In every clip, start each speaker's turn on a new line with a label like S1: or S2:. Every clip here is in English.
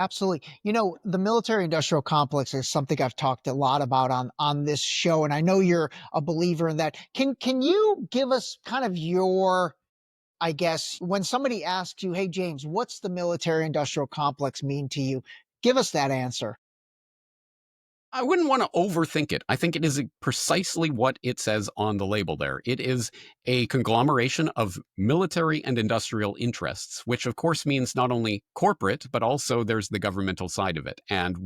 S1: Absolutely. The military industrial complex is something I've talked a lot about on this show, and I know you're a believer in that. Can you give us kind of your, I guess, when somebody asks you, "Hey James, what's the military industrial complex mean to you?" Give us that answer.
S2: I wouldn't want to overthink it. I think it is precisely what it says on the label there. It is a conglomeration of military and industrial interests, which of course means not only corporate, but also there's the governmental side of it. And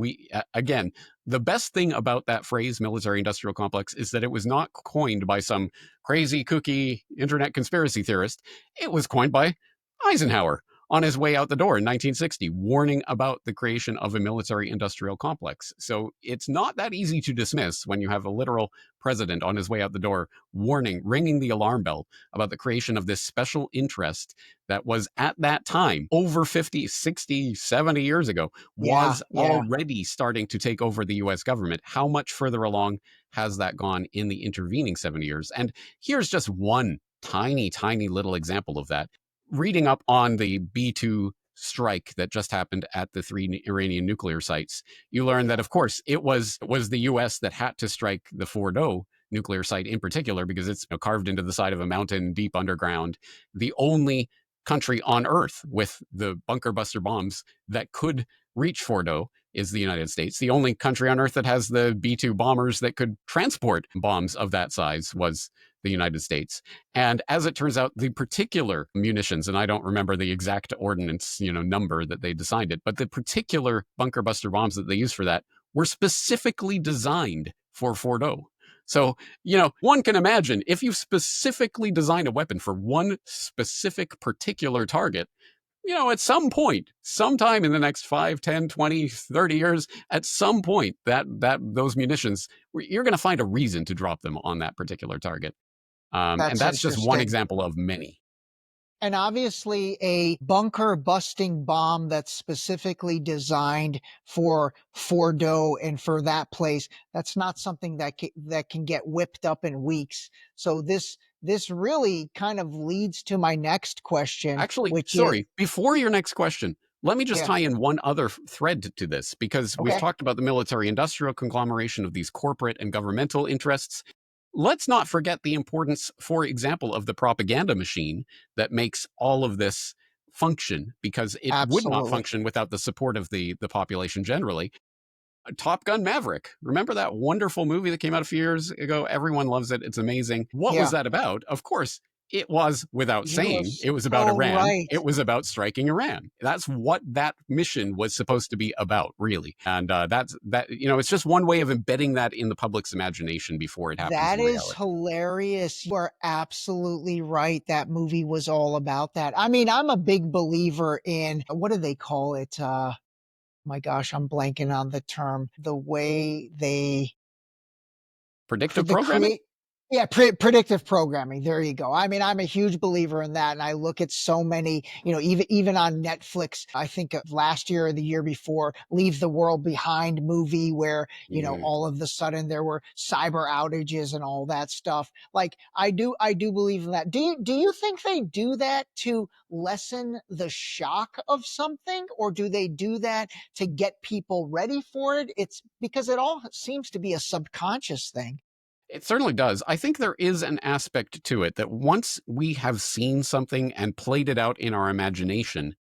S2: again, the best thing about that phrase, military industrial complex, is that it was not coined by some crazy kooky internet conspiracy theorist. It was coined by Eisenhower on his way out the door in 1960, warning about the creation of a military industrial complex. So it's not that easy to dismiss when you have a literal president on his way out the door warning, ringing the alarm bell about the creation of this special interest that was at that time, over 50, 60, 70 years ago,
S1: Yeah,
S2: was
S1: yeah.
S2: already starting to take over the US government. How much further along has that gone in the intervening 70 years? And here's just one tiny, tiny little example of that. Reading up on the B-2 strike that just happened at the three Iranian nuclear sites, you learn that,
S1: Yeah.
S2: of course, it was the U.S. that had to strike the Fordo nuclear site in particular because it's carved into the side of a mountain deep underground. The only country on Earth with the bunker buster bombs that could reach Fordo is the United States. The only country on Earth that has the B-2 bombers that could transport bombs of that size was the United States. And as it turns out, the particular munitions, and I don't remember the exact ordnance, number that they designed it, but the particular bunker buster bombs that they used for that were specifically designed for Fordo. So, one can imagine if you specifically design a weapon for one specific particular target, at some point, sometime in the next 5, 10, 20, 30 years, at some point that those munitions, you're going to find a reason to drop them on that particular target. And
S1: That's
S2: that's just one
S1: interesting.
S2: example of many.
S1: And obviously, a bunker busting bomb that's specifically designed for Fordo and for that place, that's not something that can get whipped up in weeks. So this really kind of leads to my next question,
S2: Actually,
S1: which is,
S2: sorry, before your next question, let me just
S1: yeah,
S2: tie in one other thread to this because we've
S1: okay,
S2: talked about the military industrial conglomeration of these corporate and governmental interests. Let's not forget the importance, for example, of the propaganda machine that makes all of this function because it would not
S1: absolutely.
S2: function without the support of the population generally. Top Gun Maverick. Remember that wonderful movie that came out a few years ago? Everyone loves it. It's amazing. What was
S1: Yeah,
S2: that about? Of course, it was, without
S1: you are
S2: saying, it was about
S1: so
S2: Iran.
S1: right.
S2: It was about striking Iran. That's what that mission was supposed to be about, really. And that's that. It's just one way of embedding that in the public's imagination before it happens
S1: That
S2: in
S1: is
S2: reality.
S1: hilarious. You are absolutely right. That movie was all about that. I mean, I'm a big believer in, what do they call it? My gosh, I'm blanking on the term. The way they
S2: Predictive
S1: the
S2: programming.
S1: create yeah, predictive programming. There you go. I mean, I'm a huge believer in that, and I look at so many, even on Netflix. I think of last year or the year before, Leave the World Behind movie, where
S2: Mm.
S1: all of the sudden there were cyber outages and all that stuff. Like, I do believe in that. Do you think they do that to lessen the shock of something, or do they do that to get people ready for it? It's because it all seems to be a subconscious thing.
S2: It certainly does. I think there is an aspect to it that once we have seen something and played it out in our imagination,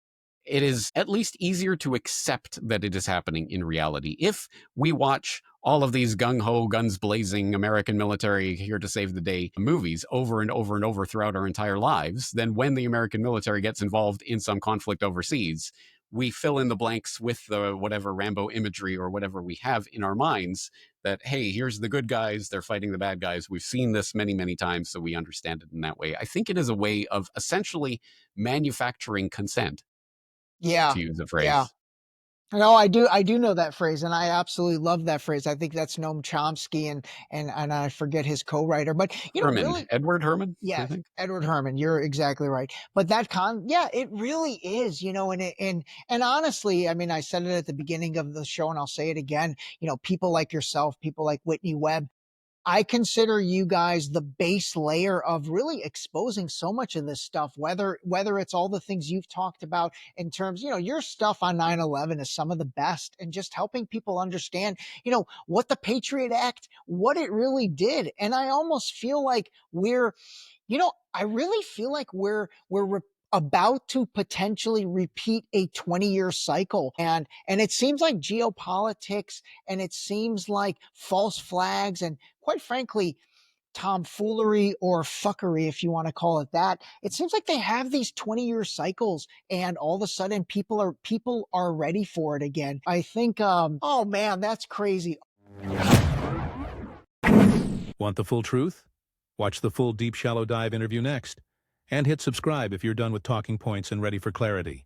S2: it is at least easier to accept that it is happening in reality. If we watch all of these gung ho, guns blazing, American military here to save the day movies over and over and over throughout our entire lives, then when the American military gets involved in some conflict overseas, we fill in the blanks with the whatever Rambo imagery or whatever we have in our minds that, hey, here's the good guys, they're fighting the bad guys. We've seen this many, many times, so we understand it in that way. I think it is a way of essentially manufacturing consent,
S1: Yeah,
S2: to use a
S1: yeah.
S2: phrase.
S1: No, I do know that phrase, and I absolutely love that phrase. I think that's Noam Chomsky, and I forget his co-writer, but
S2: Herman,
S1: really,
S2: Edward Herman, I
S1: yes,
S2: think.
S1: Edward Herman. You're exactly right. But yeah, it really is, and honestly, I mean, I said it at the beginning of the show, and I'll say it again. People like yourself, people like Whitney Webb. I consider you guys the base layer of really exposing so much of this stuff, whether it's all the things you've talked about in terms, your stuff on 9/11 is some of the best, and just helping people understand, what the Patriot Act, what it really did. And I almost feel like I really feel like we're about to potentially repeat a 20-year cycle, and it seems like geopolitics, and it seems like false flags, and quite frankly tomfoolery or fuckery, if you want to call it that. It seems like they have these 20-year cycles, and all of a sudden people are ready for it again. I think oh man, that's crazy.
S3: Want the full truth? Watch the full Deep Shallow Dive interview next. And hit subscribe if you're done with talking points and ready for clarity.